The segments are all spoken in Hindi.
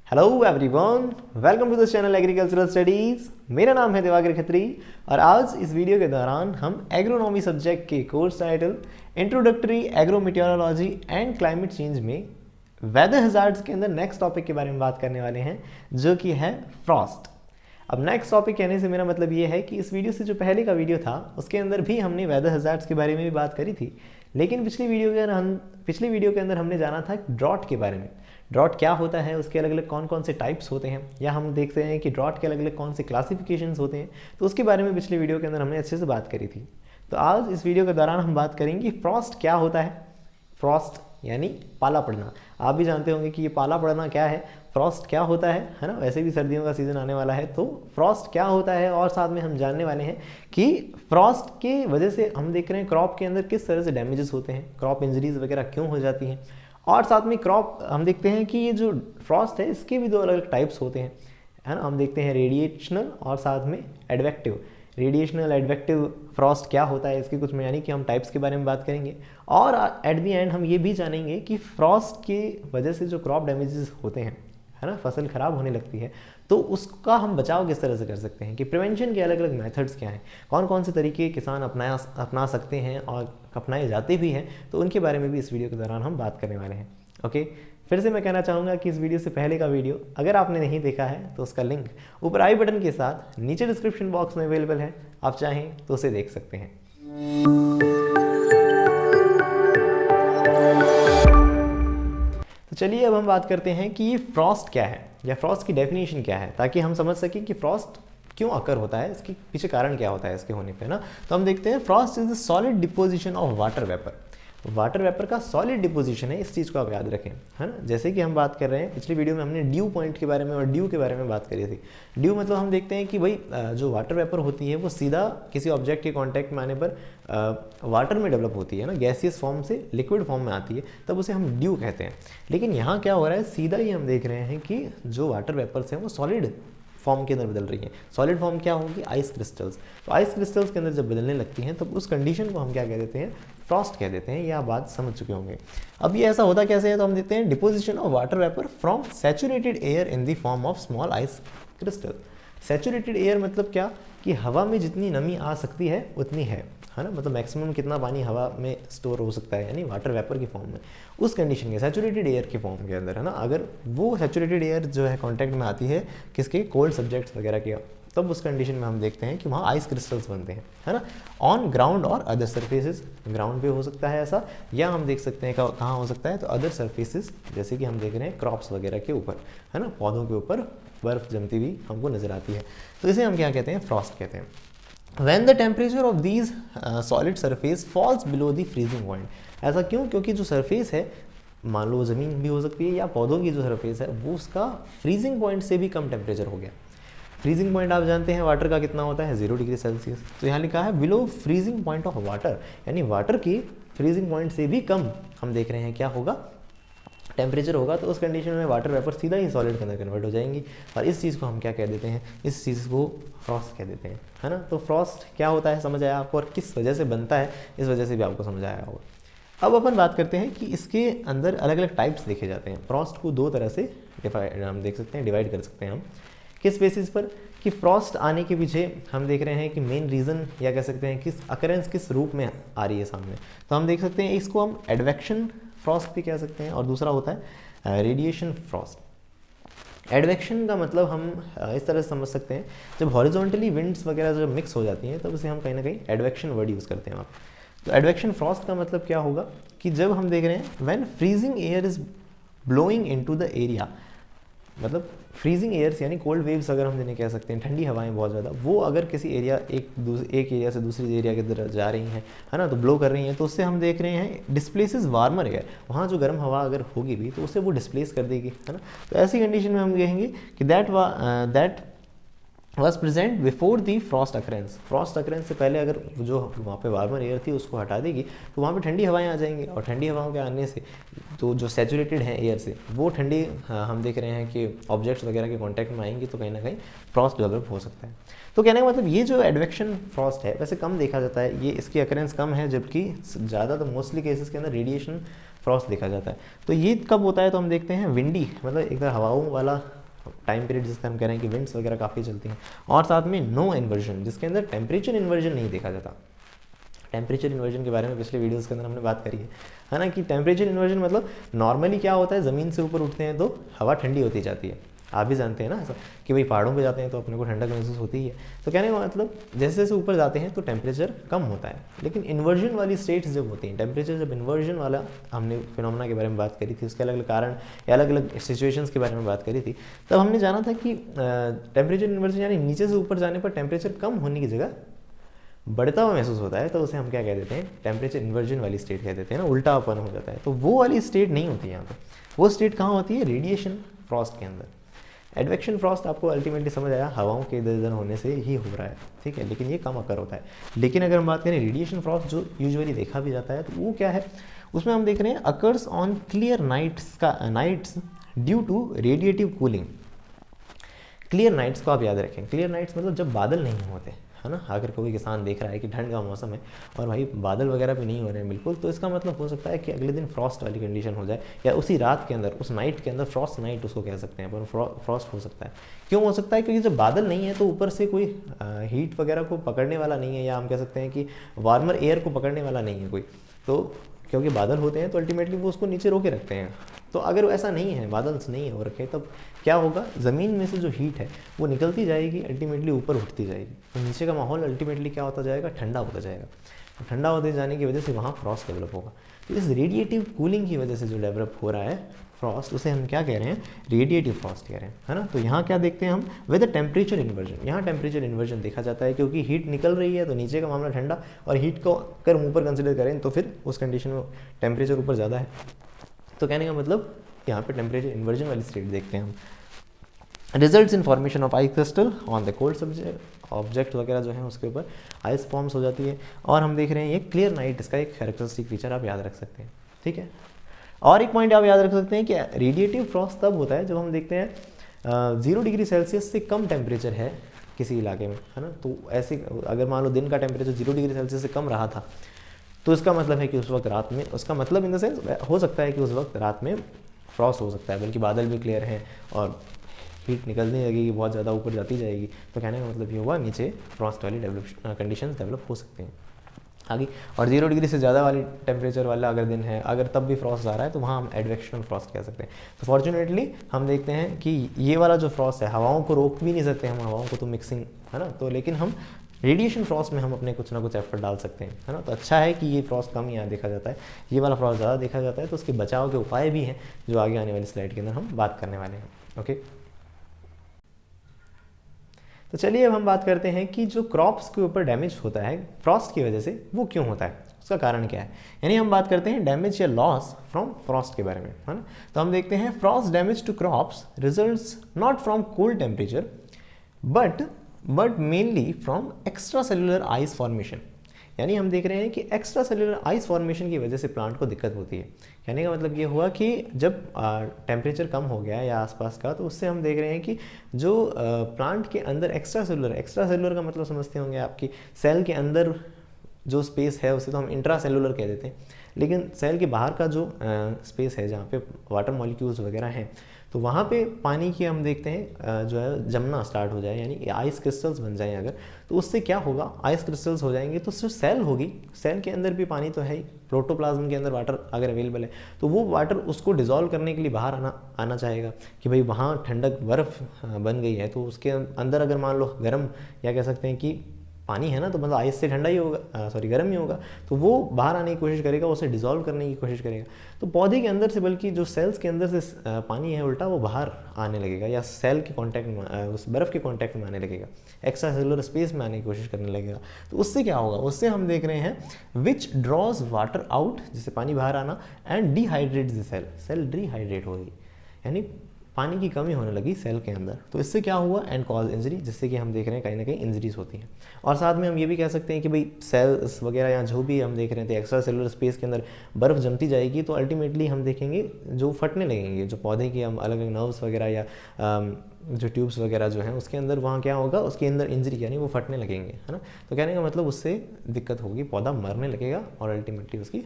Hello everyone, welcome to the channel agricultural studies. मेरा नाम है दिवाकर खत्री और आज इस वीडियो के दौरान हम एग्रोनॉमी सब्जेक्ट के course title introductory agro meteorology and climate change में वेदर हजार्ड्स के अंदर नेक्स्ट टॉपिक के बारे में बात करने वाले हैं, जो कि है फ्रॉस्ट। अब नेक्स्ट टॉपिक कहने से मेरा मतलब ये है कि इस वीडियो से जो पहले का वीडियो था उसके अंदर भी हमने वेदर हजार्ड्स के बारे में भी बात करी थी, लेकिन पिछली वीडियो के अंदर हमने जाना था ड्रॉट के बारे में। ड्रॉट क्या होता है, उसके अलग अलग कौन कौन से टाइप्स होते हैं, या हम देखते हैं कि ड्रॉट के अलग अलग कौन से क्लासिफिकेशंस होते हैं, तो उसके बारे में पिछली वीडियो के अंदर हमने अच्छे से बात करी थी। तो आज इस वीडियो के दौरान हम बात करेंगे फ्रॉस्ट क्या होता है। फ्रॉस्ट यानी पाला पड़ना। आप भी जानते होंगे कि ये पाला पड़ना क्या है, फ्रॉस्ट क्या होता है ना। वैसे भी सर्दियों का सीज़न आने वाला है, तो फ्रॉस्ट क्या होता है और साथ में हम जानने वाले हैं कि फ्रॉस्ट के वजह से हम देख रहे हैं क्रॉप के अंदर किस तरह से डैमेजेस होते हैं, क्रॉप इंजरीज वगैरह क्यों हो जाती हैं। और साथ में क्रॉप हम देखते हैं कि ये जो फ्रॉस्ट है इसके भी दो अलग अलग टाइप्स होते हैं, है ना। हम देखते हैं रेडिएशनल और साथ में एडवेक्टिव। रेडिएशनल एडवेक्टिव फ्रॉस्ट क्या होता है, इसके कुछ यानी कि हम टाइप्स के बारे में बात करेंगे। और एट दी एंड हम ये भी जानेंगे कि फ्रॉस्ट के वजह से जो क्रॉप डैमेजेस होते हैं, है ना, फसल खराब होने लगती है, तो उसका हम बचाव किस तरह से कर सकते हैं, कि प्रिवेंशन के अलग अलग मेथड्स क्या हैं, कौन कौन से तरीके किसान अपना सकते हैं और अपनाए जाते भी हैं, तो उनके बारे में भी इस वीडियो के दौरान हम बात करने वाले हैं। ओके, फिर से मैं कहना चाहूँगा कि इस वीडियो से पहले का वीडियो अगर आपने नहीं देखा है तो उसका लिंक ऊपर आई बटन के साथ नीचे डिस्क्रिप्शन बॉक्स में अवेलेबल है, आप चाहें तो उसे देख सकते हैं। तो चलिए अब हम बात करते हैं कि ये फ्रॉस्ट क्या है या फ्रॉस्ट की डेफिनेशन क्या है, ताकि हम समझ सकें कि फ्रॉस्ट क्यों अकर होता है, इसके पीछे कारण क्या होता है इसके होने पे ना। तो हम देखते हैं Frost is the solid deposition of water vapour. Water vapour का सॉलिड डिपोजिशन है, इस चीज़ को आप याद रखें, है ना। जैसे कि हम बात कर रहे हैं, पिछली वीडियो में हमने ड्यू पॉइंट के बारे में और ड्यू के बारे में बात करी थी। ड्यू मतलब हम देखते हैं कि भाई जो वाटर वेपर होती है वो सीधा किसी ऑब्जेक्ट के कांटेक्ट में आने पर वाटर में डेवलप होती है ना, गैसियस फॉर्म से लिक्विड फॉर्म में आती है, तब उसे हम ड्यू कहते हैं। लेकिन यहाँ क्या हो रहा है, सीधा ही हम देख रहे हैं कि जो वाटर वेपर्स हैं वो सॉलिड फॉर्म के अंदर बदल रही है। सॉलिड फॉर्म क्या होगी, आइस क्रिस्टल्स। तो आइस क्रिस्टल्स के अंदर जब बदलने लगती हैं तब उस कंडीशन को हम क्या कह देते हैं, फ्रॉस्ट कह देते हैं। ये आप बात समझ चुके होंगे। अब ये ऐसा होता कैसे है, तो हम देखते हैं deposition of water vapour from saturated air in the form of small ice crystal. Saturated air मतलब क्या, कि हवा में जितनी नमी आ सकती है उतनी है ना, मतलब मैक्सिमम कितना पानी हवा में स्टोर हो सकता है, यानी वाटर वेपर की फॉर्म में, उस कंडीशन के सैचुरेटेड एयर की फॉर्म के अंदर, है ना। अगर वो सैचुरेटेड एयर जो है कांटेक्ट में आती है किसके, कोल्ड सब्जेक्ट्स वगैरह के, तब उस कंडीशन में हम देखते हैं कि वहाँ आइस क्रिस्टल्स बनते हैं, है ना, ऑन ग्राउंड और अदर सर्फेसेस। ग्राउंड पे हो सकता है ऐसा, या हम देख सकते हैं कहाँ हो सकता है, तो अदर सर्फेसेस, जैसे कि हम देख रहे हैं क्रॉप्स वगैरह के ऊपर, है ना, पौधों के ऊपर बर्फ जमती हुई हमको नजर आती है, तो इसे हम क्या कहते हैं, फ्रॉस्ट कहते हैं। When the temperature of these solid surface falls below the freezing point, ऐसा क्यों, क्योंकि जो सरफेस है, मान लो ज़मीन भी हो सकती है या पौधों की जो सरफेस है, वो उसका फ्रीजिंग पॉइंट से भी कम टेम्परेचर हो गया। फ्रीजिंग पॉइंट आप जानते हैं वाटर का कितना होता है, 0 डिग्री सेल्सियस। तो यहाँ लिखा है below freezing point of water, यानी वाटर की फ्रीजिंग पॉइंट से भी कम हम देख रहे हैं क्या होगा, टेम्परेचर होगा। तो उस कंडीशन में वाटर वेपर सीधा ही सॉलिड के अंदर कन्वर्ट हो जाएंगी, और इस चीज़ को हम क्या कह देते हैं, इस चीज़ को फ्रॉस्ट कह देते हैं, है ना। तो फ्रॉस्ट क्या होता है समझ आया आपको, और किस वजह से बनता है, इस वजह से भी आपको समझ आया होगा। अब अपन बात करते हैं कि इसके अंदर अलग अलग टाइप्स देखे जाते हैं। फ्रॉस्ट को दो तरह से हम देख सकते हैं, डिवाइड कर सकते हैं हम। किस बेसिस पर, कि फ्रॉस्ट आने के पीछे हम देख रहे हैं कि मेन रीज़न, या कह सकते हैं किस अकरेंस किस रूप में आ रही है सामने। तो हम देख सकते हैं इसको हम एडवेक्शन फ्रॉस्ट भी कह सकते हैं, और दूसरा होता है रेडिएशन फ्रॉस्ट। एडवेक्शन का मतलब हम इस तरह से समझ सकते हैं, जब हॉरिजॉन्टली विंड्स वगैरह जब मिक्स हो जाती हैं, तब उसे हम कहीं ना कहीं एडवेक्शन वर्ड यूज़ करते हैं वहाँ। तो एडवेक्शन फ्रॉस्ट का मतलब क्या होगा, कि जब हम देख रहे हैं when freezing air is blowing into the area, मतलब फ्रीजिंग एयर्स यानी कोल्ड वेव्स अगर हम जिन्हें कह सकते हैं, ठंडी हवाएं बहुत ज़्यादा, वो अगर किसी एरिया एक एरिया से दूसरी एरिया की तरफ जा रही हैं, है ना, तो ब्लो कर रही हैं, तो उससे हम देख रहे हैं डिस्प्लेसेस वार्मर एयर। वहाँ जो गर्म हवा अगर होगी भी तो उससे वो डिस्प्लेस कर देगी, है ना। तो ऐसी कंडीशन में हम कहेंगे कि that was present before the Frost occurrence. Frost occurrence से पहले अगर जो वहाँ पे वार्मर एयर थी उसको हटा देगी, तो वहाँ पे ठंडी हवाएं आ जाएंगी, और ठंडी हवाओं के आने से तो जो सैचुरेटेड है एयर से, वो ठंडी हम देख रहे हैं कि ऑब्जेक्ट्स वगैरह के कांटेक्ट में आएंगी, तो कहीं ना कहीं फ्रॉस्ट डेवलप हो सकता है। तो कहने का मतलब ये जो एडवेक्शन फ्रॉस्ट है वैसे कम देखा जाता है, ये इसकी अकरेंस कम है, जबकि ज़्यादा तो मोस्टली केसेस के अंदर रेडिएशन फ्रॉस्ट देखा जाता है। तो ये कब होता है, तो हम देखते हैं विंडी, मतलब एक तरह हवाओं वाला टाइम पीरियड जिससे हम कह रहे हैं कि विंड्स वगैरह काफ़ी चलती हैं, और साथ में नो इन्वर्जन जिसके अंदर टेम्परेचर इन्वर्जन नहीं देखा जाता। टेम्परेचर इन्वर्जन के बारे में पिछले वीडियोस के अंदर हमने बात करी है ना, कि टेम्परेचर इन्वर्जन मतलब नॉर्मली क्या होता है, ज़मीन से ऊपर उठते हैं तो हवा ठंडी होती जाती है, आप भी जानते हैं ना ऐसा कि भाई पहाड़ों पे जाते हैं तो अपने को ठंडक महसूस होती है। तो कहने का मतलब जैसे जैसे ऊपर जाते हैं तो टेम्परेचर कम होता है, लेकिन इन्वर्जन वाली स्टेट्स जब होती हैं, टेम्परेचर जब इन्वर्जन वाला हमने फिनोमेना के बारे में बात करी थी, उसके अलग अलग कारण या अलग अलग सिचुएशंस के बारे में बात करी थी, तब हमने जाना था कि टेम्परेचर इन्वर्जन यानी नीचे से ऊपर जाने पर टेम्परेचर कम होने की जगह बढ़ता हुआ महसूस होता है, तो उसे हम क्या कह देते हैं, टेम्परेचर इन्वर्जन वाली स्टेट कह देते हैं ना, उल्टापन हो जाता है। तो वो वाली स्टेट नहीं होती यहाँ पे, वो स्टेट कहाँ होती है, रेडिएशन फ्रॉस्ट के अंदर। एडवेक्शन फ्रॉस्ट आपको अल्टीमेटली समझ आया, हवाओं के इधर उधर होने से ही हो रहा है, ठीक है, लेकिन ये कम अकर होता है। लेकिन अगर हम बात करें रेडिएशन फ्रॉस्ट जो यूजुअली देखा भी जाता है, तो वो क्या है, उसमें हम देख रहे हैं occurs on clear nights due to radiative cooling. Clear nights को आप याद रखें, क्लियर नाइट्स मतलब जब बादल नहीं होते, है ना। अगर कोई किसान देख रहा है कि ठंड का मौसम है और भाई बादल वगैरह भी नहीं हो रहे हैं बिल्कुल, तो इसका मतलब हो सकता है कि अगले दिन फ्रॉस्ट वाली कंडीशन हो जाए, या उसी रात के अंदर, उस नाइट के अंदर, फ्रॉस्ट नाइट उसको कह सकते हैं अपन, फ्रॉस्ट हो सकता है। क्यों हो सकता है, क्योंकि जब बादल नहीं है तो ऊपर से कोई हीट वगैरह को पकड़ने वाला नहीं है, या हम कह सकते हैं कि वार्मर एयर को पकड़ने वाला नहीं है कोई, तो क्योंकि बादल होते हैं तो अल्टीमेटली वो उसको नीचे रोके रखते हैं। तो अगर ऐसा नहीं है, बादल नहीं हो रखे, तब क्या होगा, ज़मीन में से जो हीट है वो निकलती जाएगी, अल्टीमेटली ऊपर उठती जाएगी, तो नीचे का माहौल अल्टीमेटली क्या होता जाएगा, ठंडा होता जाएगा। तो ठंडा होते जाने की वजह से वहाँ फ्रॉस्ट डेवलप होगा। तो इस रेडिएटिव कूलिंग की वजह से जो डेवलप हो रहा है फ्रॉस्ट, उसे हम क्या कह रहे हैं, रेडिएटिव फ्रॉस्ट कह रहे हैं, है ना। तो यहाँ क्या देखते हैं हम, विद टेम्परेचर इन्वर्जन, यहाँ टेम्परेचर इन्वर्जन देखा जाता है, क्योंकि हीट निकल रही है तो नीचे का मामला ठंडा, और हीट को अगर हम ऊपर कंसिडर करें तो फिर उस कंडीशन में टेम्परेचर ऊपर ज़्यादा है। तो कहने का मतलब यहाँ पे टेम्परेचर इन्वर्जन वाली स्टेट देखते हैं हम। Results in formation of ice crystal on the cold subject object वगैरह जो है उसके ऊपर आइस फॉर्म्स हो जाती है। और हम देख रहे हैं ये क्लियर नाइट, इसका एक कैरेक्टरिस्टिक फीचर आप याद रख सकते हैं, ठीक है। और एक पॉइंट आप याद रख सकते हैं कि रेडिएटिव फ्रॉस्ट तब होता है जब हम देखते हैं 0 डिग्री सेल्सियस से कम टेम्परेचर है किसी इलाके में, है ना। तो ऐसे अगर मान लो दिन का टेम्परेचर 0 डिग्री सेल्सियस से कम रहा था, तो इसका मतलब है कि उस वक्त रात में, उसका मतलब इन द सेंस हो सकता है कि उस वक्त रात में फ्रॉस्ट हो सकता है, बल्कि बादल भी क्लियर हैं और हीट निकलने लगेगी, बहुत ज़्यादा ऊपर जाती जाएगी। तो कहने का मतलब ये हुआ, नीचे फ्रॉस्ट वाली कंडीशंस डेवलप हो सकते हैं आगे। और 0 डिग्री से ज़्यादा वाली टेम्परेचर वाला अगर दिन है, अगर तब भी फ्रॉस्ट आ रहा है, तो वहाँ हम एडवेक्शनल फ्रॉस्ट कह सकते हैं। तो फॉर्चुनेटली हम देखते हैं कि ये वाला जो फ्रॉस्ट है, हवाओं को रोक भी नहीं सकते हम, हवाओं को तो मिक्सिंग, है ना, तो लेकिन हम रेडिएशन फ्रॉस्ट में हम अपने कुछ ना कुछ एफर्ट डाल सकते हैं, है ना। तो अच्छा है कि ये फ्रॉस्ट कम यहाँ देखा जाता है, ये वाला फ्रॉस्ट ज़्यादा देखा जाता है। तो उसके बचाव के उपाय भी हैं जो आगे आने वाली स्लाइड के अंदर हम बात करने वाले हैं, ओके। तो चलिए अब हम बात करते हैं कि जो क्रॉप्स के ऊपर डैमेज होता है फ्रॉस्ट की वजह से, वो क्यों होता है, उसका कारण क्या है। यानी हम बात करते हैं डैमेज या लॉस फ्रॉम फ्रॉस्ट के बारे में, है ना। तो हम देखते हैं frost damage to crops results not from cold temperature but mainly from extra cellular ice formation. यानी हम देख रहे हैं कि एक्स्ट्रा सेलुलर आइस फॉर्मेशन की वजह से प्लांट को दिक्कत होती है। कहने का मतलब ये हुआ कि जब टेम्परेचर कम हो गया या आसपास का, तो उससे हम देख रहे हैं कि जो प्लांट के अंदर एक्स्ट्रा सेलुलर का मतलब समझते होंगे आपकी सेल के अंदर जो स्पेस है उसे तो हम इंट्रा सेलुलर कह देते हैं, लेकिन सेल के बाहर का जो स्पेस है जहाँ पे वाटर मॉलिक्यूल्स वगैरह हैं, तो वहाँ पे पानी की हम देखते हैं जो है जमना स्टार्ट हो जाए, यानी आइस क्रिस्टल्स बन जाएं अगर, तो उससे क्या होगा, आइस क्रिस्टल्स हो जाएंगे तो सिर्फ सेल होगी, सेल के अंदर भी पानी तो है ही, प्रोटोप्लाज्म के अंदर वाटर अगर अवेलेबल है तो वो वाटर उसको डिजोल्व करने के लिए बाहर आना चाहेगा कि भाई वहाँ ठंडक बर्फ़ बन गई है, तो उसके अंदर अगर मान लो गर्म या कह सकते हैं कि पानी है ना, तो मतलब आइस से ठंडा ही होगा, गर्म ही होगा, तो वो बाहर आने की कोशिश करेगा, उसे डिसॉल्व करने की कोशिश करेगा। तो पौधे के अंदर से, बल्कि जो सेल्स के अंदर से पानी है उल्टा वो बाहर आने लगेगा, या सेल के कांटेक्ट में, उस बर्फ़ के कांटेक्ट में आने लगेगा, एक्स्ट्रा सेलुलर स्पेस में आने की कोशिश करने लगेगा। तो उससे क्या होगा, उससे हम देख रहे हैं विच ड्रॉज वाटर आउट, जिससे पानी बाहर आना, and dehydrate the cell dehydrate हो गई, यानी पानी की कमी होने लगी सेल के अंदर। तो इससे क्या हुआ, एंड कॉज इंजरी, जिससे कि हम देख रहे हैं कहीं ना कहीं इंजरीज होती हैं। और साथ में हम ये भी कह सकते हैं कि भाई सेल्स वगैरह या जो भी हम देख रहे थे एक्स्ट्रा सेलुलर स्पेस के अंदर बर्फ़ जमती जाएगी, तो अल्टीमेटली हम देखेंगे जो फटने लगेंगे, जो पौधे की हम अलग अलग नर्व्स वगैरह या जो ट्यूब्स वगैरह जो हैं उसके अंदर, वहाँ क्या होगा, उसके अंदर इंजरी, यानी वो फटने लगेंगे, है ना। तो कहने का मतलब उससे दिक्कत होगी, पौधा मरने लगेगा और अल्टीमेटली उसकी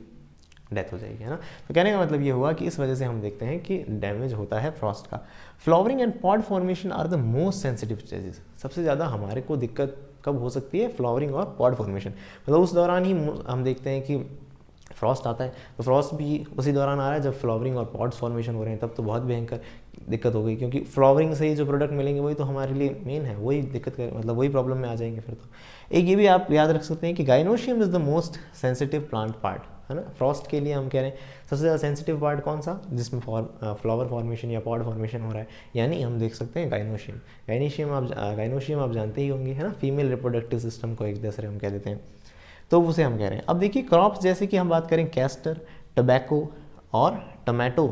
डेथ हो जाएगी, है ना। तो कहने का मतलब ये हुआ कि इस वजह से हम देखते हैं कि डैमेज होता है फ्रॉस्ट का। Flowering and pod formation are the most sensitive stages. सबसे ज़्यादा हमारे को दिक्कत कब हो सकती है? फ्लावरिंग और पॉड फॉर्मेशन, मतलब उस दौरान ही हम देखते हैं कि फ्रॉस्ट आता है। तो फ्रॉस्ट भी उसी दौरान आ रहा है जब फ्लावरिंग और पॉड्स फॉर्मेशन हो रहे हैं, तब तो बहुत भयंकर दिक्कत हो गई, क्योंकि फ्लावरिंग से ही जो प्रोडक्ट मिलेंगे वही तो हमारे लिए मेन है, वही दिक्कत कर मतलब वही प्रॉब्लम में आ जाएंगे फिर तो। एक ये भी आप याद रख सकते हैं कि gynoecium is the most sensitive plant part, है ना। फ्रॉस्ट के लिए हम कह रहे हैं सबसे ज़्यादा सेंसिटिव पार्ट कौन सा? जिसमें फ्लावर फॉर्मेशन या पॉड फॉर्मेशन हो रहा है, यानी हम देख सकते हैं गाइनोशियम। गाइनोशियम आप जानते ही होंगे, है ना, फीमेल रिप्रोडक्टिव सिस्टम को एक दूसरे हम कह देते हैं, तो उसे हम कह रहे हैं। अब देखिए क्रॉप्स जैसे कि हम बात करें कैस्टर, टबैको और टमाटो,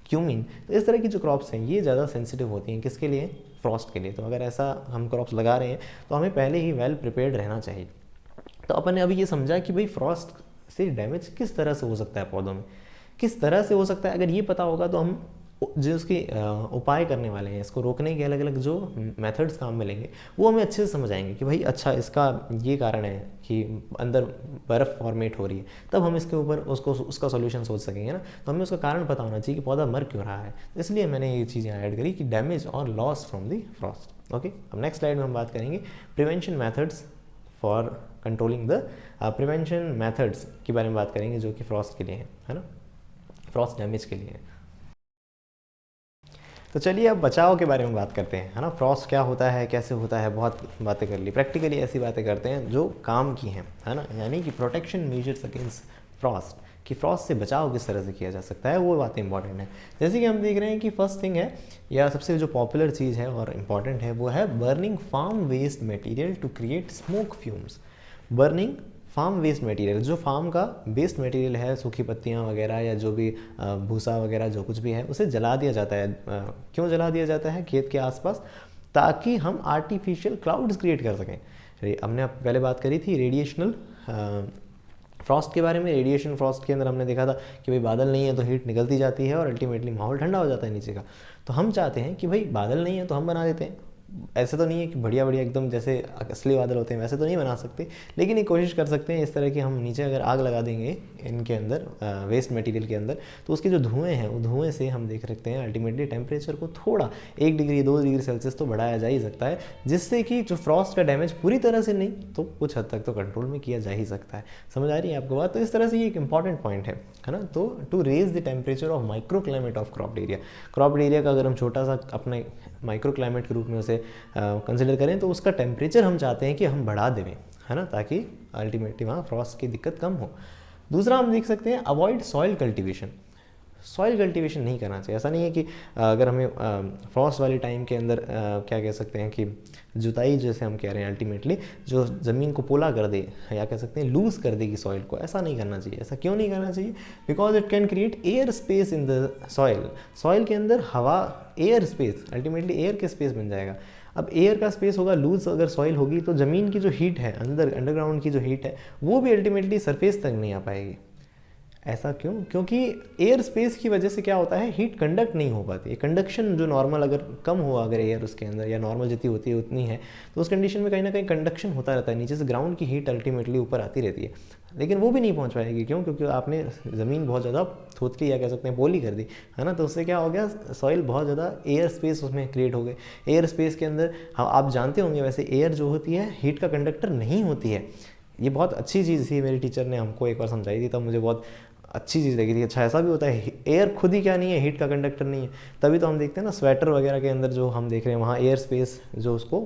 क्यूमिन, तो इस तरह की जो क्रॉप्स हैं ये ज़्यादा सेंसिटिव होती हैं किसके लिए? फ्रॉस्ट के लिए। तो अगर ऐसा हम क्रॉप्स लगा रहे हैं तो हमें पहले ही वेल प्रिपेयर्ड रहना चाहिए। तो अपन ने अभी ये समझा कि भाई फ्रॉस्ट से डैमेज किस तरह से हो सकता है पौधों में, किस तरह से हो सकता है। अगर ये पता होगा तो हम जो उसके उपाय करने वाले हैं, इसको रोकने के अलग अलग जो मेथड्स काम में लेंगे वो हमें अच्छे से समझ आएंगे कि भाई अच्छा इसका ये कारण है कि अंदर बर्फ़ फॉर्मेट हो रही है, तब हम इसके ऊपर उसका सॉल्यूशन सोच सकेंगे ना। तो हमें उसका कारण पता होना चाहिए कि पौधा मर क्यों रहा है। इसलिए मैंने ये चीज़ें ऐड करी कि डैमेज और loss from the Frost. Okay, अब नेक्स्ट स्लाइड में हम बात करेंगे prevention methods for controlling the prevention methods के बारे में बात करेंगे जो कि फ्रॉस्ट के लिए है ना, फ्रॉस्ट डैमेज के लिए है। तो चलिए अब बचाव के बारे में बात करते हैं, है ना। फ्रॉस्ट क्या होता है, कैसे होता है, बहुत बातें कर ली, प्रैक्टिकली ऐसी बातें करते हैं जो काम की हैं, है ना। यानी कि प्रोटेक्शन मेजर्स अगेंस्ट फ्रॉस्ट, कि फ्रॉस्ट से बचाव किस तरह से किया जा सकता है, वो बातें इंपॉर्टेंट है। जैसे कि हम देख रहे हैं कि फर्स्ट थिंग है या सबसे जो पॉपुलर चीज़ है और इम्पॉर्टेंट है वो है burning farm waste material to create smoke fumes. Burning farm waste material, जो फार्म का वेस्ट मटेरियल है, सूखी पत्तियाँ वगैरह या जो भी भूसा वगैरह जो कुछ भी है उसे जला दिया जाता है। क्यों जला दिया जाता है खेत के आसपास? ताकि हम आर्टिफिशियल क्लाउड्स क्रिएट कर सकें। हमने पहले बात करी थी रेडिएशनल फ्रॉस्ट के बारे में। रेडिएशन फ्रॉस्ट के अंदर हमने देखा था कि भाई बादल नहीं है तो हीट निकलती जाती है और अल्टीमेटली माहौल ठंडा हो जाता है नीचे का। तो हम चाहते हैं कि भाई बादल नहीं है तो हम बना देते हैं, ऐसे तो नहीं है कि बढ़िया बढ़िया एकदम जैसे असली बादल होते हैं वैसे तो नहीं बना सकते, लेकिन एक कोशिश कर सकते हैं इस तरह की। हम नीचे अगर आग लगा देंगे इनके अंदर वेस्ट मटेरियल के अंदर, तो उसके जो धुएं हैं वो धुएं से हम देख सकते हैं अल्टीमेटली टेम्परेचर को थोड़ा 1 डिग्री 2 डिग्री सेल्सियस तो बढ़ाया जा ही सकता है, जिससे कि जो फ्रॉस्ट का डैमेज पूरी तरह से नहीं तो कुछ हद तक तो कंट्रोल में किया जा ही सकता है। समझ आ रही है आपको बात? तो इस तरह से ये एक इंपॉर्टेंट पॉइंट है ना। तो to raise the temperature of micro climate of cropped area, cropped area का अगर हम छोटा सा अपने माइक्रो क्लाइमेट के रूप में उसे कंसिडर करें तो उसका टेम्परेचर हम चाहते हैं कि हम बढ़ा दें, है ना, ताकि अल्टीमेटली वहाँ फ्रॉस्ट की दिक्कत कम हो। दूसरा हम देख सकते हैं avoid soil cultivation. Soil cultivation नहीं करना चाहिए। ऐसा नहीं है कि अगर हमें फ्रॉस्ट वाले टाइम के अंदर क्या कह सकते हैं कि जुताई जैसे हम कह रहे हैं अल्टीमेटली जो ज़मीन को पोला कर दे या कह सकते हैं लूज़ कर देगी सॉइल को, ऐसा नहीं करना चाहिए। ऐसा क्यों नहीं करना चाहिए? Because it can create air space in the soil. Soil के अंदर हवा, एयर स्पेस, अल्टीमेटली एयर के स्पेस बन जाएगा। अब एयर का स्पेस होगा लूज, अगर सॉइल होगी तो ज़मीन की जो हीट है अंडरग्राउंड की जो हीट है वो भी अल्टीमेटली सरफेस तक नहीं आ पाएगी। ऐसा क्यों? क्योंकि एयर स्पेस की वजह से क्या होता है, हीट कंडक्ट नहीं हो पाती है। कंडक्शन जो नॉर्मल अगर कम हुआ अगर एयर उसके अंदर या नॉर्मल जितनी होती है उतनी है, तो उस कंडीशन में कहीं ना कहीं कंडक्शन होता रहता है, नीचे से ग्राउंड की हीट अल्टीमेटली ऊपर आती रहती है, लेकिन वो भी नहीं पहुंच पाएगी। क्यों? क्योंकि आपने ज़मीन बहुत ज़्यादा थोतली या कह सकते हैं पोली कर दी, है ना। तो उससे क्या हो गया, सॉइल बहुत ज़्यादा एयर स्पेस उसमें क्रिएट हो गए। एयर स्पेस के अंदर हम आप जानते होंगे वैसे एयर जो होती है हीट का कंडक्टर नहीं होती है। ये बहुत अच्छी चीज़ थी, मेरी टीचर ने हमको एक बार समझाई थी, तब मुझे बहुत अच्छी चीज़ लगी थी। अच्छा ऐसा भी होता है, एयर खुद ही क्या नहीं है, हीट का कंडक्टर नहीं है। तभी तो हम देखते हैं ना स्वेटर वगैरह के अंदर जो हम देख रहे हैं वहाँ एयर स्पेस जो उसको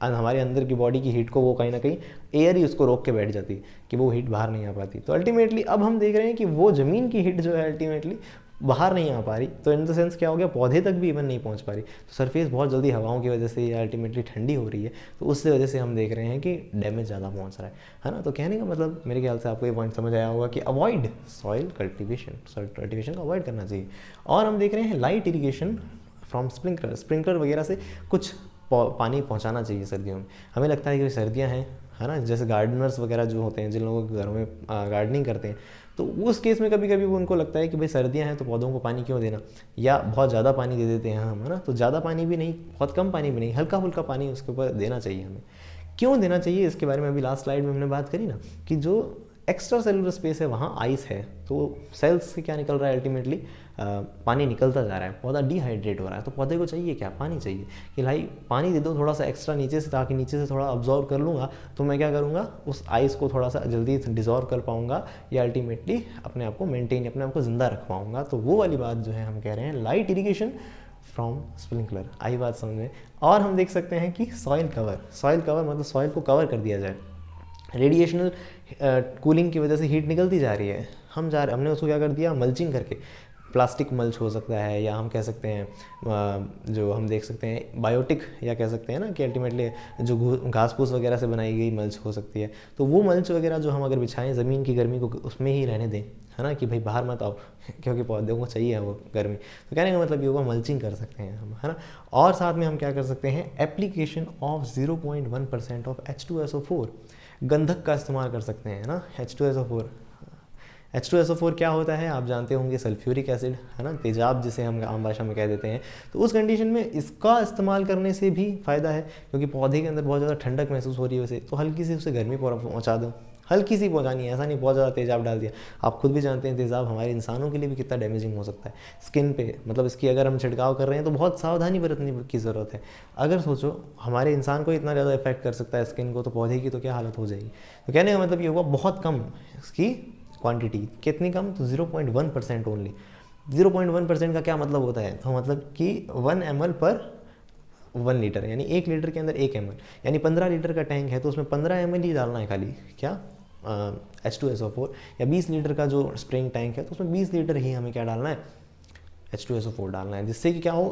हमारे अंदर की बॉडी की हीट को वो कहीं ना कहीं एयर ही उसको रोक के बैठ जाती है कि वो हीट बाहर नहीं आ पाती। तो अल्टीमेटली अब हम देख रहे हैं कि वो ज़मीन की हीट जो है अल्टीमेटली बाहर नहीं आ पा रही। तो इन द सेंस क्या हो गया, पौधे तक भी इवन नहीं पहुंच पा रही। तो सरफेस बहुत जल्दी हवाओं की वजह से ये अल्टीमेटली ठंडी हो रही है, तो उससे वजह से हम देख रहे हैं कि डैमेज ज़्यादा पहुंच रहा है ना। तो कहने का मतलब मेरे ख्याल से आपको ये पॉइंट समझ आया होगा कि avoid soil cultivation, soil cultivation को अवॉइड करना चाहिए। और हम देख रहे हैं लाइट इरीगेशन फ्रॉम स्प्रिंकलर वगैरह से कुछ पानी पहुँचाना चाहिए सर्दियों में। हमें लगता है कि सर्दियाँ हैं, है ना, जैसे गार्डनर्स वगैरह जो होते हैं, जिन लोगों के घरों में गार्डनिंग करते हैं, तो उस केस में कभी कभी उनको लगता है कि भाई सर्दियां हैं तो पौधों को पानी क्यों देना, या बहुत ज़्यादा पानी दे देते हैं हम, है ना। तो ज़्यादा पानी भी नहीं, बहुत कम पानी भी नहीं, हल्का फुल्का पानी उसके ऊपर देना चाहिए हमें। क्यों देना चाहिए इसके बारे में अभी लास्ट स्लाइड में हमने बात करी ना, कि जो एक्स्ट्रा सेलुलर स्पेस है वहाँ आइस है, तो सेल्स से क्या निकल रहा है अल्टीमेटली, पानी निकलता जा रहा है, पौधा डिहाइड्रेट हो रहा है। तो पौधे को चाहिए क्या, पानी चाहिए कि भाई पानी दे दो थोड़ा सा एक्स्ट्रा नीचे से, ताकि नीचे से थोड़ा अब्जॉर्व कर लूँगा तो मैं क्या करूँगा, उस आइस को थोड़ा सा जल्दी डिजॉल्व कर पाऊँगा या अल्टीमेटली अपने आप को मेंटेन, अपने आप को ज़िंदा रख पाऊँगा। तो वो वाली बात जो है हम कह रहे हैं लाइट इरीगेशन फ्रॉम स्प्रिंकलर। आई बात समझ में। और हम देख सकते हैं कि सॉइल कवर मतलब सॉइल को कवर कर दिया जाए। रेडिएशनल कूलिंग की वजह से हीट निकलती जा रही है, हमने उसको क्या कर दिया, मल्चिंग करके, प्लास्टिक मल्च हो सकता है, या हम कह सकते हैं जो हम देख सकते हैं बायोटिक, या कह सकते हैं ना कि अल्टीमेटली जो घास फूस वगैरह से बनाई गई मल्च हो सकती है। तो वो मल्च वगैरह जो हम अगर बिछाएं, ज़मीन की गर्मी को उसमें ही रहने दें, है ना, कि भाई बाहर मत आओ क्योंकि पौधों को चाहिए है वो गर्मी। तो कहने का मतलब ये होगा मल्चिंग कर सकते हैं हम, है ना। और साथ में हम क्या कर सकते हैं, एप्लीकेशन ऑफ 0.1% ऑफ H2SO4, गंधक का इस्तेमाल कर सकते हैं ना। H2SO4 क्या होता है आप जानते होंगे, सल्फ्यूरिक एसिड, है ना, तेजाब जिसे हम आम भाषा में कह देते हैं। तो उस कंडीशन में इसका इस्तेमाल करने से भी फ़ायदा है, क्योंकि पौधे के अंदर बहुत ज़्यादा ठंडक महसूस हो रही है उसे, तो हल्की सी उसे गर्मी पहुँचा दो, हल्की सी पहुँचानी है, ऐसा नहीं बहुत ज़्यादा तेजाब डाल दिया। आप खुद भी जानते हैं तेजाब हमारे इंसानों के लिए भी कितना डैमेजिंग हो सकता है स्किन पे, मतलब इसकी अगर हम छिड़काव कर रहे हैं तो बहुत सावधानी बरतने की ज़रूरत है। अगर सोचो हमारे इंसान को इतना ज़्यादा इफेक्ट कर सकता है स्किन को, तो पौधे की तो क्या हालत हो जाएगी। तो कहने का मतलब ये होगा बहुत कम इसकी क्वांटिटी, कितनी कम, तो 0.1% ओनली। 0.1% का क्या मतलब होता है, तो मतलब कि 1 ml पर 1 लीटर, यानी 1 लीटर के अंदर 1 ml, यानी 15 लीटर का टैंक है तो उसमें 15 ml ही डालना है खाली, क्या H2SO4। या 20 लीटर का जो स्प्रिंग टैंक है तो उसमें 20 लीटर ही हमें क्या डालना है, H2SO4 डालना है, जिससे कि क्या हो,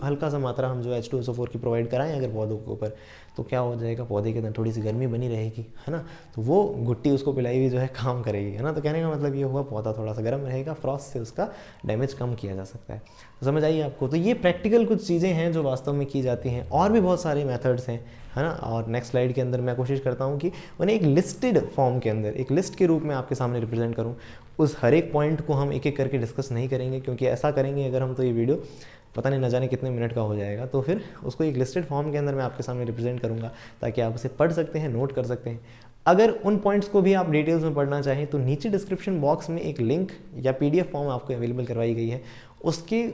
हल्का सा मात्रा हम जो H2SO4 की प्रोवाइड कराएं अगर पौधों के ऊपर, तो क्या हो जाएगा, पौधे के अंदर थोड़ी सी गर्मी बनी रहेगी, है ना। तो वो गुट्टी उसको पिलाई हुई जो है काम करेगी, है ना। तो कहने का मतलब ये हुआ पौधा थोड़ा सा गर्म रहेगा, फ्रॉस्ट से उसका डैमेज कम किया जा सकता है। तो समझ आइए आपको। तो ये प्रैक्टिकल कुछ चीज़ें हैं जो वास्तव में की जाती हैं, और भी बहुत सारे मेथड्स हैं, है ना। और नेक्स्ट स्लाइड के अंदर मैं कोशिश करता हूँ कि उन्हें एक लिस्टेड फॉर्म के अंदर, एक लिस्ट के रूप में आपके सामने रिप्रेजेंट करूँ। उस हर एक पॉइंट को हम एक एक करके डिस्कस नहीं करेंगे, क्योंकि ऐसा करेंगे अगर हम तो ये वीडियो पता नहीं न जाने कितने मिनट का हो जाएगा। तो फिर उसको एक लिस्टेड फॉर्म के अंदर मैं आपके सामने रिप्रेजेंट करूँगा, ताकि आप उसे पढ़ सकते हैं, नोट कर सकते हैं। अगर उन पॉइंट्स को भी आप डिटेल्स में पढ़ना चाहें तो नीचे डिस्क्रिप्शन बॉक्स में एक लिंक या PDF फॉर्म आपको अवेलेबल करवाई गई है, उसके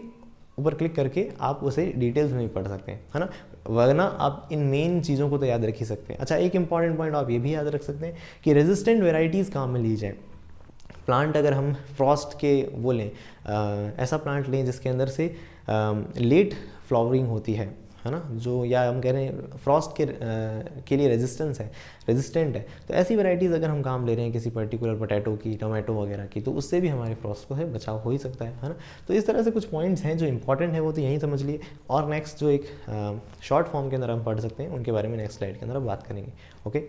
ऊपर क्लिक करके आप उसे डिटेल्स में भी पढ़ सकते हैं, है ना। वरना आप इन मेन चीज़ों को तो याद रख ही सकते हैं। अच्छा, एक इंपॉर्टेंट पॉइंट आप ये भी याद रख सकते हैं कि रेजिस्टेंट वेराइटीज़ कहाँ में ली जाए। प्लांट अगर हम फ्रॉस्ट के वो लें, ऐसा प्लांट लें जिसके अंदर से लेट फ्लावरिंग होती है ना, जो, या हम कह रहे हैं फ्रॉस्ट के लिए रेजिस्टेंट है। तो ऐसी वैरायटीज़ अगर हम काम ले रहे हैं किसी पर्टिकुलर पोटैटो की, टोमेटो वगैरह की, तो उससे भी हमारे फ्रॉस्ट को है बचाव हो ही सकता है ना। तो इस तरह से कुछ पॉइंट्स हैं जो इंपॉर्टेंट है, वो तो यहीं समझ लिए। और नेक्स्ट जो एक शॉर्ट फॉर्म के अंदर हम पढ़ सकते हैं, उनके बारे में नेक्स्ट स्लाइड के अंदर हम बात करेंगे। ओके,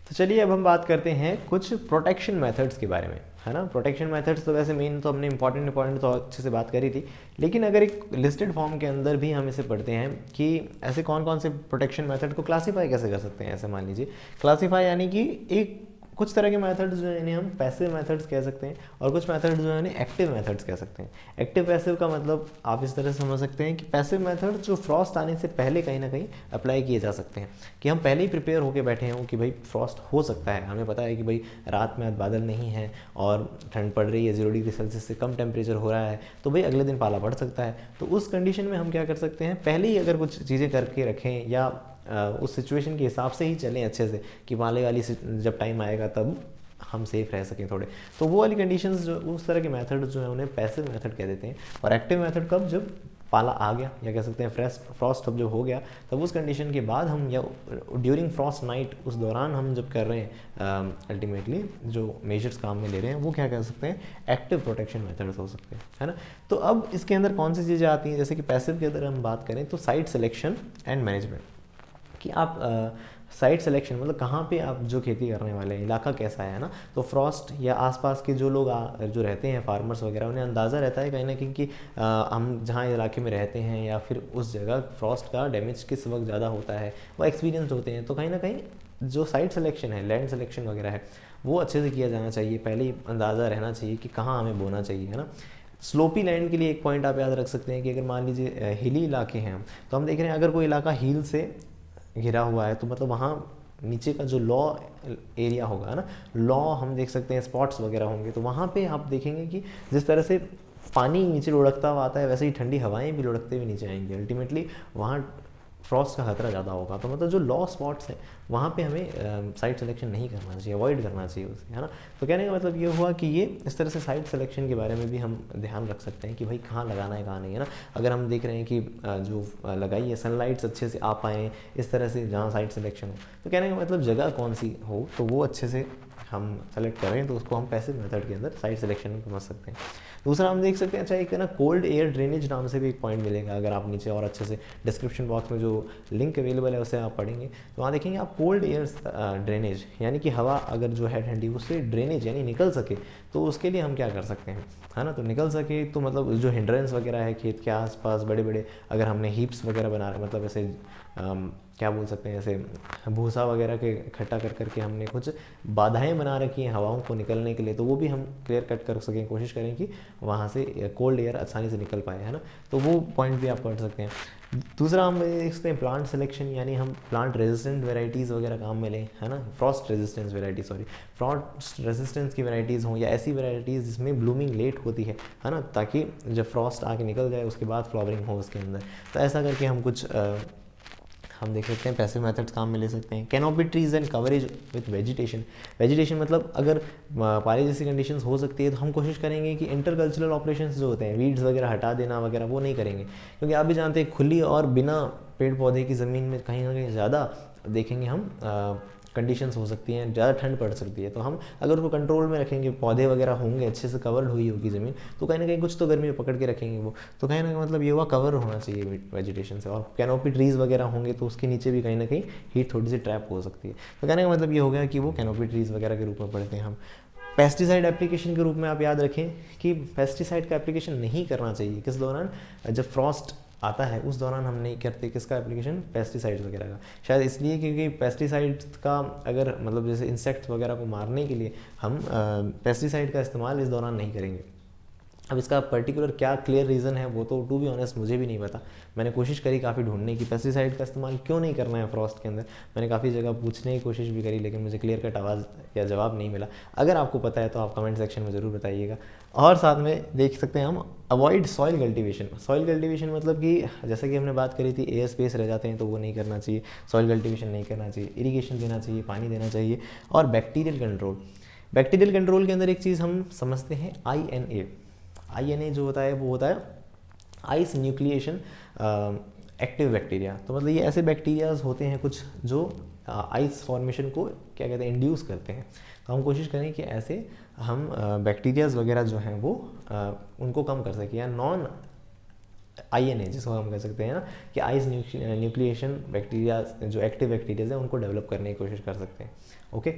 तो चलिए अब हम बात करते हैं कुछ प्रोटेक्शन मेथड्स के बारे में, है ना। प्रोटेक्शन मेथड्स तो वैसे मेन तो हमने इंपॉर्टेंट तो अच्छे से बात करी थी, लेकिन अगर एक लिस्टेड फॉर्म के अंदर भी हम इसे पढ़ते हैं कि ऐसे कौन कौन से प्रोटेक्शन मेथड को क्लासीफाई कैसे कर सकते हैं। ऐसे मान लीजिए क्लासीफाई, यानी कि एक कुछ तरह के मेथड्स जो है इन्हें हम पैसिव मेथड्स कह सकते हैं, और कुछ मेथड्स जो है इन्हें एक्टिव मेथड्स कह सकते हैं। एक्टिव पैसिव का मतलब आप इस तरह से समझ सकते हैं कि पैसिव मेथड जो फ्रॉस्ट आने से पहले कहीं ना कहीं अप्लाई किए जा सकते हैं, कि हम पहले ही प्रिपेयर होकर बैठे हों कि भाई फ्रॉस्ट हो सकता है, हमें पता है कि भाई रात में आज बादल नहीं है और ठंड पड़ रही है, 0 डिग्री सेल्सियस से कम टेम्परेचर हो रहा है, तो भाई अगले दिन पाला पड़ सकता है। तो उस कंडीशन में हम क्या कर सकते हैं, पहले ही अगर कुछ चीज़ें करके रखें, या उस सिचुएशन के हिसाब से ही चलें अच्छे से, कि पाले वाली जब टाइम आएगा तब हम सेफ रह सकें थोड़े। तो वो वाली कंडीशंस जो, उस तरह के मेथड जो है उन्हें पैसिव मेथड कह देते हैं। और एक्टिव मेथड कब, जब पाला आ गया, या कह सकते हैं फ्रॉस्ट अब जो हो गया, तब उस कंडीशन के बाद हम, या ड्यूरिंग फ्रॉस्ट नाइट, उस दौरान हम जब कर रहे हैं अल्टीमेटली जो मेजर्स काम में ले रहे हैं, वो क्या कह सकते हैं, एक्टिव प्रोटेक्शन मेथड्स हो सकते हैं, है ना। तो अब इसके अंदर कौन सी चीज़ें आती हैं, जैसे कि पैसिव के अंदर हम बात करें तो साइट सिलेक्शन एंड मैनेजमेंट, कि आप साइट सिलेक्शन मतलब कहाँ पे आप जो खेती करने वाले हैं, इलाका कैसा है ना। तो फ्रॉस्ट या आसपास के जो लोग जो रहते हैं, फार्मर्स वगैरह, उन्हें अंदाज़ा रहता है कहीं ना कहीं कि हम जहाँ इलाके में रहते हैं या फिर उस जगह फ्रॉस्ट का डैमेज किस वक्त ज़्यादा होता है, वो एक्सपीरियंस होते हैं। तो कहीं ना कहीं जो साइट सिलेक्शन है, लैंड सिलेक्शन वगैरह है, वो अच्छे से किया जाना चाहिए, पहले ही अंदाज़ा रहना चाहिए कि कहाँ हमें बोना चाहिए, है ना। स्लोपी लैंड के लिए एक पॉइंट आप याद रख सकते हैं कि अगर मान लीजिए हिली इलाके हैं, तो हम देख रहे हैं अगर कोई इलाका हील से घिरा हुआ है, तो मतलब वहाँ नीचे का जो लॉ एरिया होगा ना, लॉ हम देख सकते हैं स्पॉट्स वगैरह होंगे, तो वहाँ पे आप देखेंगे कि जिस तरह से पानी नीचे लुढ़कता हुआ आता है वैसे ही ठंडी हवाएं भी लुढ़कते हुए नीचे आएंगी, अल्टीमेटली वहाँ फ्रॉस्ट का खतरा ज़्यादा होगा। तो मतलब जो लॉ स्पॉट्स हैं वहाँ पे हमें साइट सिलेक्शन नहीं करना चाहिए, अवॉइड करना चाहिए उसे, है ना। तो कहने का मतलब ये हुआ कि ये इस तरह से साइट सिलेक्शन के बारे में भी हम ध्यान रख सकते हैं कि भाई कहाँ लगाना है कहाँ नहीं, है ना। अगर हम देख रहे हैं कि जो लगाई है सनलाइट्स अच्छे से आ पाएँ इस तरह से जहाँ साइट सिलेक्शन हो, तो कहने का मतलब जगह कौन सी हो तो वो अच्छे से हम सेलेक्ट करें, तो उसको हम पैसिव मेथड के अंदर साइट सिलेक्शन में समझ सकते हैं। दूसरा हम देख सकते हैं, अच्छा एक है ना कोल्ड एयर ड्रेनेज नाम से भी एक पॉइंट मिलेगा, अगर आप नीचे और अच्छे से डिस्क्रिप्शन बॉक्स में जो लिंक अवेलेबल है उसे आप पढ़ेंगे तो वहाँ देखेंगे आप कोल्ड एयर ड्रेनेज, यानी कि हवा अगर जो है ठंडी उससे ड्रेनेज यानी निकल सके, तो उसके लिए हम क्या कर सकते हैं, है ना। तो निकल सके तो मतलब जो हिंड्रेंस वगैरह है खेत के आसपास बड़े बड़े, अगर हमने हीप्स वगैरह बना रहे मतलब ऐसे क्या बोल सकते हैं, ऐसे भूसा वगैरह के इकट्ठा कर करके हमने कुछ बाधाएं बना रखी हैं हवाओं को निकलने के लिए, तो वो भी हम क्लियर कट कर सकें, कोशिश करें कि वहाँ से कोल्ड एयर आसानी से निकल पाए, है ना। तो वो पॉइंट भी आप पढ़ सकते हैं। दूसरा हम देख सकते हैं प्लांट सिलेक्शन, यानी हम प्लांट रेजिस्टेंट वेराइटीज़ वगैरह काम में लें, है ना। Frost resistance variety Frost resistance की वेराइटीज़ हों या ऐसी वेराइटीज़ जिसमें ब्लूमिंग लेट होती है ना, ताकि जब फ्रॉस्ट आके निकल जाए उसके बाद फ्लावरिंग हो उसके अंदर। तो ऐसा करके हम कुछ हम देख सकते हैं पैसिव मेथड्स काम में ले सकते हैं। Canopy trees and coverage with vegetation, vegetation मतलब अगर पानी जैसी कंडीशंस हो सकती है तो हम कोशिश करेंगे कि इंटरकल्चरल ऑपरेशंस जो होते हैं, वीड्स वगैरह हटा देना वगैरह वो नहीं करेंगे, क्योंकि आप भी जानते हैं खुली और बिना पेड़ पौधे की ज़मीन में कहीं ना कहीं ज़्यादा देखेंगे हम कंडीशंस हो सकती हैं, ज़्यादा ठंड पड़ सकती है। तो हम अगर उसको कंट्रोल में रखेंगे, पौधे वगैरह होंगे अच्छे से कवर्ड हुई होगी ज़मीन, तो कहीं ना कहीं कुछ तो गर्मी में पकड़ के रखेंगे वो, तो कहीं ना कहीं मतलब ये हुआ कवर होना चाहिए वेजिटेशन से। और कैनोपी ट्रीज़ वगैरह होंगे तो उसके नीचे भी कहीं ना कहीं हीट थोड़ी सी ट्रैप हो सकती है। तो कहने का मतलब ये हो गया कि वो कैनोपी ट्रीज़ वगैरह के रूप में पढ़ते हैं हम। पेस्टिसाइड एप्लीकेशन के रूप में आप याद रखें कि पेस्टिसाइड का एप्लीकेशन नहीं करना चाहिए किस दौरान, जब फ्रॉस्ट आता है उस दौरान हम नहीं करते किसका एप्लीकेशन, पेस्टिसाइड्स वगैरह का। शायद इसलिए क्योंकि पेस्टिसाइड्स का अगर मतलब जैसे इंसेक्ट्स वगैरह को मारने के लिए हम पेस्टिसाइड का इस्तेमाल इस दौरान नहीं करेंगे। अब इसका पर्टिकुलर क्या क्लियर रीज़न है वो तो टू बी ऑनेस्ट मुझे भी नहीं पता। मैंने कोशिश करी काफ़ी ढूंढने की पेस्टिसाइड का इस्तेमाल क्यों नहीं करना है फ्रॉस्ट के अंदर, मैंने काफ़ी जगह पूछने की कोशिश भी करी लेकिन मुझे क्लियर कट आवाज़ या जवाब नहीं मिला। अगर आपको पता है तो आप कमेंट सेक्शन में ज़रूर बताइएगा। और साथ में देख सकते हैं हम avoid soil cultivation. Soil cultivation मतलब कि जैसे कि हमने बात करी थी एयर स्पेस रह जाते हैं तो वो नहीं करना चाहिए, सॉइल कल्टिवेशन नहीं करना चाहिए, इरीगेशन देना चाहिए, पानी देना चाहिए। और बैक्टीरियल कंट्रोल, बैक्टीरियल कंट्रोल के अंदर एक चीज़ हम समझते हैं INA जो होता है वो होता है आइस न्यूक्लिएशन एक्टिव बैक्टीरिया। तो मतलब ये ऐसे बैक्टीरियाज होते हैं कुछ जो आइस फॉर्मेशन को क्या कहते हैं इंड्यूस करते हैं। तो हम कोशिश करें कि ऐसे हम बैक्टीरियाज वगैरह जो हैं वो उनको कम कर सकें, या नॉन INA जिसको हम कह सकते हैं ना कि आइस न्यूक्लिएशन बैक्टीरिया जो एक्टिव बैक्टीरियाज हैं उनको डेवलप करने की कोशिश कर सकते हैं। ओके,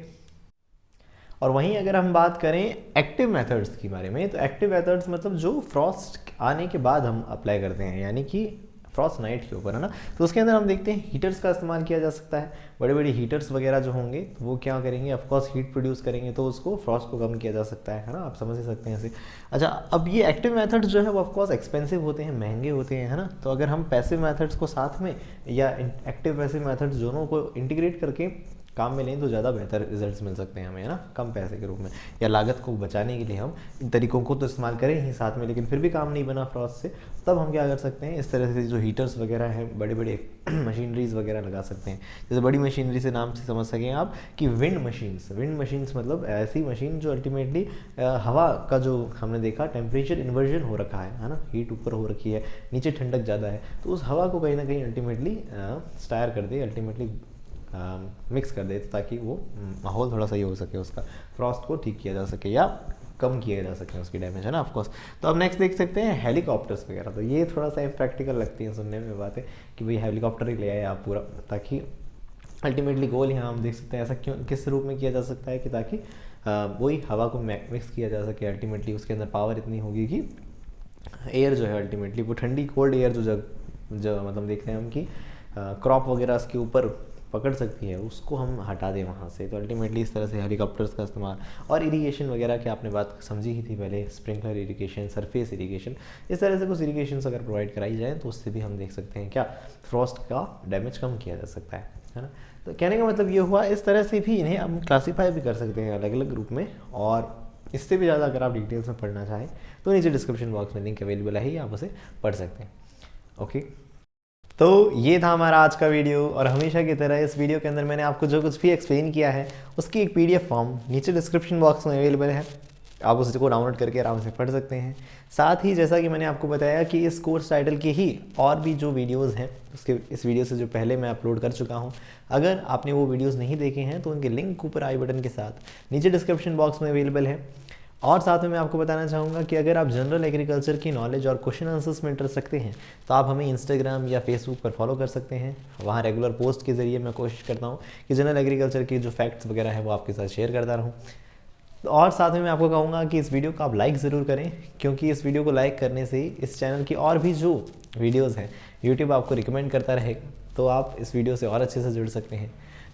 और वहीं अगर हम बात करें एक्टिव मेथड्स के बारे में, तो एक्टिव मेथड्स मतलब जो फ्रॉस्ट आने के बाद हम अप्लाई करते हैं, यानी कि फ्रॉस्ट नाइट के ऊपर, है ना। तो उसके अंदर हम देखते हैं हीटर्स का इस्तेमाल किया जा सकता है। बड़े बड़े हीटर्स वगैरह जो होंगे तो वो क्या करेंगे, ऑफकोर्स हीट प्रोड्यूस करेंगे, तो उसको फ्रॉस्ट को कम किया जा सकता है ना, आप समझ ही सकते हैं ऐसे। अच्छा, अब ये एक्टिव मेथड्स जो है वो ऑफकोर्स एक्सपेंसिव होते हैं, महंगे होते हैं, है ना। तो अगर हम पैसिव मेथड्स को साथ में या एक्टिव पैसिव मेथड्स दोनों को इंटीग्रेट करके काम में लें तो ज़्यादा बेहतर रिजल्ट्स मिल सकते हैं हमें, है ना, कम पैसे के रूप में, या लागत को बचाने के लिए हम इन तरीकों को तो इस्तेमाल करें ही साथ में, लेकिन फिर भी काम नहीं बना फ्रॉस्ट से, तब हम क्या कर सकते हैं, इस तरह से जो हीटर्स वगैरह हैं, बड़े बड़े मशीनरीज वगैरह लगा सकते हैं। जैसे बड़ी मशीनरी से नाम से समझ सकें आप कि विंड मशीन्स मतलब ऐसी मशीन जो अल्टीमेटली हवा का जो हमने देखा टेम्परेचर इन्वर्जन हो रखा है ना, हीट ऊपर हो रखी है, नीचे ठंडक ज़्यादा है, तो उस हवा को कहीं ना कहीं अल्टीमेटली स्टायर कर दे, अल्टीमेटली मिक्स कर दे, ताकि वो माहौल थोड़ा सही हो सके, उसका फ्रॉस्ट को ठीक किया जा सके या कम किया जा सके उसकी डैमेज, है ना, ऑफकोर्स। तो अब नेक्स्ट देख सकते हैं हेलीकॉप्टर्स वगैरह। तो ये थोड़ा सा प्रैक्टिकल लगती है सुनने में बातें कि भाई हेलीकॉप्टर ही ले आए आप पूरा, ताकि अल्टीमेटली गोल यहाँ हम देख सकते हैं ऐसा क्यों किस रूप में किया जा सकता है कि ताकि वही हवा को मिक्स किया जा सके, अल्टीमेटली उसके अंदर पावर इतनी होगी कि एयर जो है अल्टीमेटली वो ठंडी कोल्ड एयर जो मतलब देखते हैं हम कि क्रॉप वगैरह उसके ऊपर पकड़ सकती है उसको हम हटा दें वहाँ से। तो अल्टीमेटली इस तरह से हेलीकॉप्टर्स का इस्तेमाल, और इरिगेशन वगैरह की आपने बात समझी ही थी पहले, स्प्रिंकलर इरिगेशन, सरफेस इरिगेशन, इस तरह से कुछ इरिगेशन अगर प्रोवाइड कराई जाए तो उससे भी हम देख सकते हैं क्या फ्रॉस्ट का डैमेज कम किया जा सकता है। है ना। तो कहने का मतलब ये हुआ, इस तरह से भी इन्हें हम क्लासीफाई भी कर सकते हैं अलग अलग ग्रुप में। और इससे भी ज़्यादा अगर आप डिटेल्स में पढ़ना चाहें तो नीचे डिस्क्रिप्शन बॉक्स में लिंक अवेलेबल है, आप उसे पढ़ सकते हैं। ओके, तो ये था हमारा आज का वीडियो, और हमेशा की तरह इस वीडियो के अंदर मैंने आपको जो कुछ भी एक्सप्लेन किया है उसकी एक PDF फॉर्म नीचे डिस्क्रिप्शन बॉक्स में अवेलेबल है, आप उसको डाउनलोड करके आराम से पढ़ सकते हैं। साथ ही जैसा कि मैंने आपको बताया कि इस कोर्स टाइटल के ही और भी जो वीडियोस हैं उसके इस वीडियो से जो पहले मैं अपलोड कर चुका हूं, अगर आपने वो वीडियोस नहीं देखे हैं तो उनके लिंक ऊपर आई बटन के साथ नीचे डिस्क्रिप्शन बॉक्स में अवेलेबल है। और साथ में मैं आपको बताना चाहूँगा कि अगर आप जनरल एग्रीकल्चर की नॉलेज और क्वेश्चन आंसर्स में इंटरेस्ट रखते हैं तो आप हमें इंस्टाग्राम या फेसबुक पर फॉलो कर सकते हैं। वहाँ रेगुलर पोस्ट के ज़रिए मैं कोशिश करता हूँ कि जनरल एग्रीकल्चर की जो फैक्ट्स वगैरह है वो आपके साथ शेयर करता रहूँ। और साथ में मैं आपको कहूँगा कि इस वीडियो को आप लाइक ज़रूर करें, क्योंकि इस वीडियो को लाइक करने से ही इस चैनल की और भी जो वीडियोज़ हैं यूट्यूब आपको रिकमेंड करता रहेगा, तो आप इस वीडियो से और अच्छे से जुड़ सकते हैं।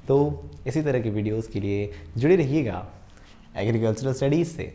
तो इसी तरह की वीडियोज़ के लिए जुड़े रहिएगा एग्रीकल्चरल स्टडीज़ से।